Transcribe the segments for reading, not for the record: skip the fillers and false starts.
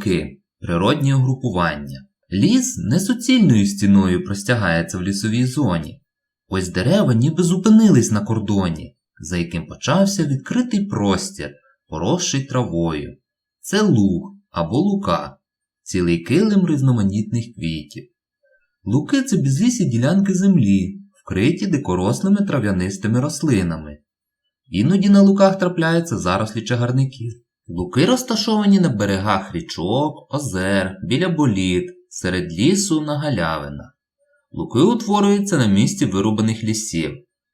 Луки – природні угрупування. Ліс не суцільною стіною простягається в лісовій зоні. Ось дерева ніби зупинились на кордоні, за яким почався відкритий простір, поросший травою. Це луг або лука, цілий килим різноманітних квітів. Луки – це безлісі ділянки землі, вкриті дикорослими трав'янистими рослинами. Іноді на луках трапляються зарослі чагарників. Луки розташовані на берегах річок, озер, біля боліт, серед лісу на галявинах. Луки утворюються на місці вирубаних лісів.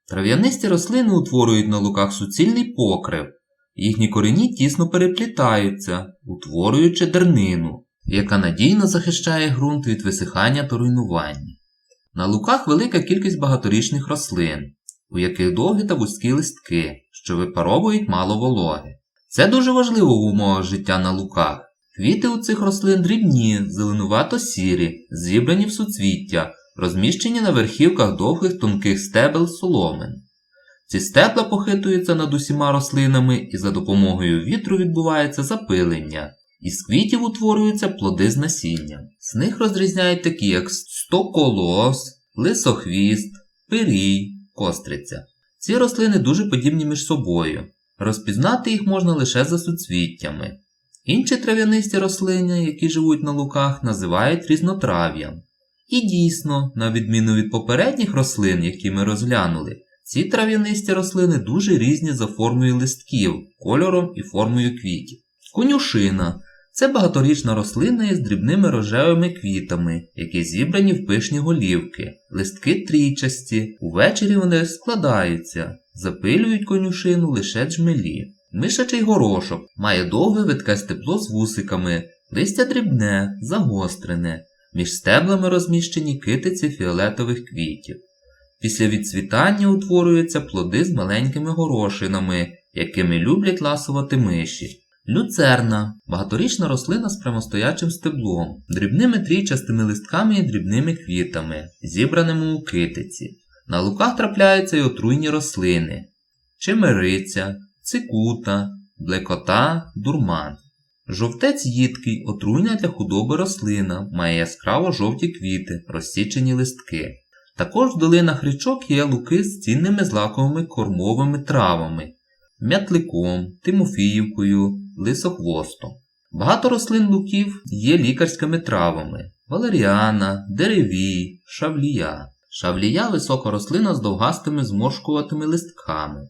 Трав'янисті рослини утворюють на луках суцільний покрив. Їхні корені тісно переплітаються, утворюючи дернину, яка надійно захищає ґрунт від висихання та руйнування. На луках велика кількість багаторічних рослин, у яких довгі та вузькі листки, що випаровують мало вологи. Це дуже важливо в умовах життя на луках. Квіти у цих рослин дрібні, зеленувато-сірі, зібрані в суцвіття, розміщені на верхівках довгих тонких стебел соломин. Ці стебла похитуються над усіма рослинами і за допомогою вітру відбувається запилення. Із квітів утворюються плоди з насінням. З них розрізняють такі, як стоколос, лисохвіст, пирій, костриця. Ці рослини дуже подібні між собою. Розпізнати їх можна лише за суцвіттями. Інші трав'янисті рослини, які живуть на луках, називають різнотрав'ям. І дійсно, на відміну від попередніх рослин, які ми розглянули, ці трав'янисті рослини дуже різні за формою листків, кольором і формою квітів. Конюшина – це багаторічна рослина із дрібними рожевими квітами, які зібрані в пишні голівки. Листки трійчасті, увечері вони складаються, запилюють конюшину лише джмелі. Мишачий горошок має довге видке стебло з вусиками, листя дрібне, загострене, між стеблами розміщені китиці фіолетових квітів. Після відцвітання утворюються плоди з маленькими горошинами, якими люблять ласувати миші. Люцерна – багаторічна рослина з прямостоячим стеблом, дрібними трійчастими листками і дрібними квітами, зібраними у китиці. На луках трапляються й отруйні рослини – чемериця, цикута, блекота, дурман. Жовтець їдкий – отруйна для худоби рослина, має яскраво жовті квіти, розсічені листки. Також в долинах річок є луки з цінними злаковими кормовими травами – мятликом, тимофіївкою, лисохвостом. Багато рослин луків є лікарськими травами – валеріана, деревій, шавлія. Шавлія – висока рослина з довгастими зморшкуватими листками.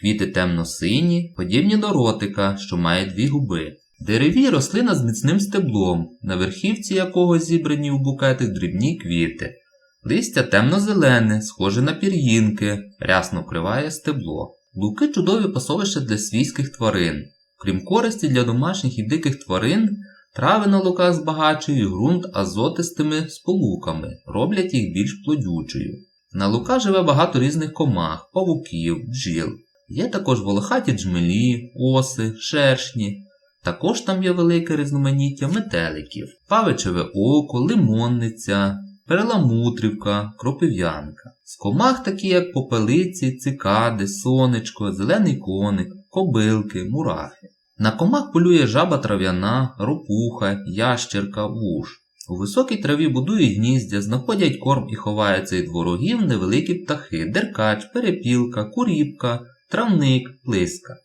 Квіти темно-сині, подібні до ротика, що має дві губи. Деревій – рослина з міцним стеблом, на верхівці якого зібрані у букетик дрібні квіти. Листя темно-зелене, схоже на пір'їнки, рясно вкриває стебло. Луки – чудові пасовища для свійських тварин. Крім користі для домашніх і диких тварин, трави на луках збагачують ґрунт азотистими сполуками, роблять їх більш плодючою. На луках живе багато різних комах, павуків, бджіл. Є також волохаті джмелі, оси, шершні. Також там є велике різноманіття метеликів. Павичеве око, лимонниця, перламутрівка, кропив'янка. З комах такі як попелиці, цикади, сонечко, зелений коник, кобилки, мурахи. На комах полює жаба трав'яна, ропуха, ящерка, вуж. У високій траві будують гніздя, знаходять корм і ховаються від ворогів невеликі птахи – деркач, перепілка, куріпка, травник, лиска.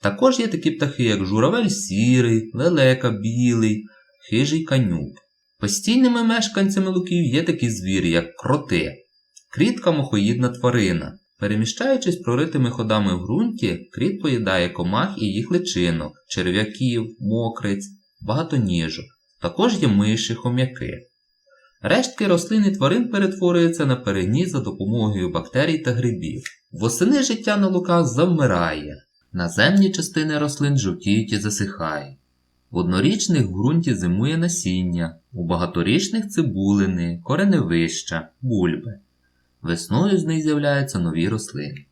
Також є такі птахи, як журавель сірий, лелека білий, хижий канюк. Постійними мешканцями луків є такі звірі, як кроти. Кріт – мохоїдна тварина. Переміщаючись проритими ходами в ґрунті, кріт поїдає комах і їх личинок, черв'яків, мокриць, багатоніжок. Також є миші, хом'яки. Рештки рослин і тварин перетворюються на перегній за допомогою бактерій та грибів. Восени життя на луках завмирає. Наземні частини рослин жовтіють і засихають. В однорічних в ґрунті зимує насіння, у багаторічних – цибулини, кореневища, бульби. Весною з них з'являються нові рослини.